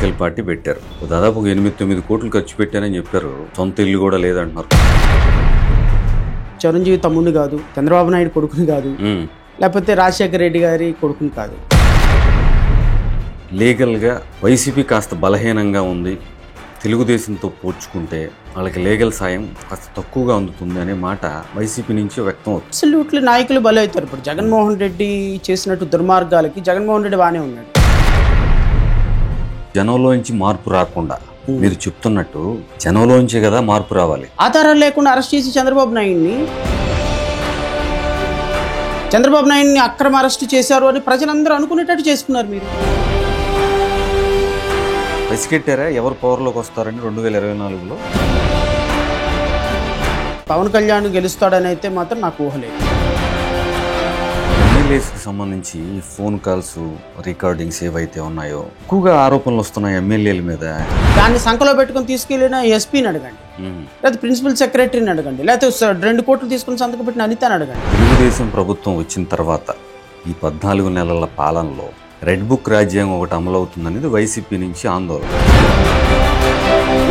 Political party పెట్టారు. దాదాపు 8-9 కోట్లు ఖర్చు పెట్టారని చెప్పారు. సొంత ఇల్లు కూడా లేదంటున్నారు. చిరంజీవి తమ్ముడిని కాదు, చంద్రబాబు నాయుడు కొడుకుని కాదు, లేకపోతే రాజశేఖర రెడ్డి గారి కొడుకుని కాదు. లీగల్గా వైసీపీ కాస్త బలహీనంగా ఉంది, తెలుగుదేశంతో పోల్చుకుంటే వాళ్ళకి లీగల్ సాయం కాస్త తక్కువగా అందుతుంది అనే మాట వైసీపీ నుంచి వ్యక్తం అవుతుంది. అసలు నాయకులు బలవుతారు. ఇప్పుడు జగన్మోహన్ రెడ్డి చేసినట్టు దుర్మార్గాలకి జగన్మోహన్ రెడ్డి బాగానే ఉన్నాడు. జనంలోంచి మార్పు రాకుండా మీరు చెప్తున్నట్టు జనంలోంచే కదా మార్పు రావాలి. ఆధారాలు లేకుండా అరెస్ట్ చేసి చంద్రబాబు నాయుడిని అక్రమ అరెస్ట్ చేశారు అని ప్రజలందరూ అనుకునేటట్టు చేసుకున్నారు. మీరు పసికెట్టారా ఎవరు పవర్లోకి వస్తారని 2024లో? పవన్ కళ్యాణ్ గెలుస్తాడని అయితే మాత్రం నాకు ఊహలేదు. ఎమ్మెల్యేస్కి సంబంధించి ఫోన్ కాల్స్ రికార్డింగ్స్ ఏవైతే ఉన్నాయో ఎక్కువగా ఆరోపణలు వస్తున్నాయి ఎమ్మెల్యేల మీద. దాన్ని సంఖలో పెట్టుకుని తీసుకెళ్ళిన ఎస్పీని అడగండి, లేకపోతే ప్రిన్సిపల్ సెక్రటరీని అడగండి, లేకపోతే 2 కోట్లు తీసుకుని సంతకం పెట్టిన అనితని అడగండి. తెలుగుదేశం ప్రభుత్వం వచ్చిన తర్వాత ఈ 14 నెలల పాలనలో రెడ్ బుక్ రాజ్యాంగం ఒకటి అమలవుతుందనేది వైసీపీ నుంచి ఆందోళన.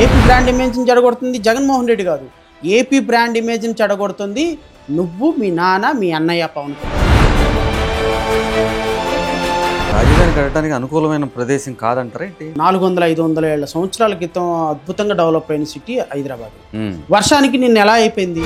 ఏపీ బ్రాండ్ ఇమేజ్ని చెడగొడుతుంది జగన్మోహన్ రెడ్డి కాదు, ఏపీ బ్రాండ్ ఇమేజ్ని చెడగొడుతుంది నువ్వు, మీ నాన్న, మీ అన్నయ్య పవన్ కళ్యాణ్. రాజధాని కట్టడానికి అనుకూలమైన ప్రదేశం కాదంటారా ఏంటి? 400-500 ఏళ్ల సంవత్సరాల క్రితం అద్భుతంగా డెవలప్ అయిన సిటీ హైదరాబాద్ వర్షానికి నిన్న ఎలా అయిపోయింది?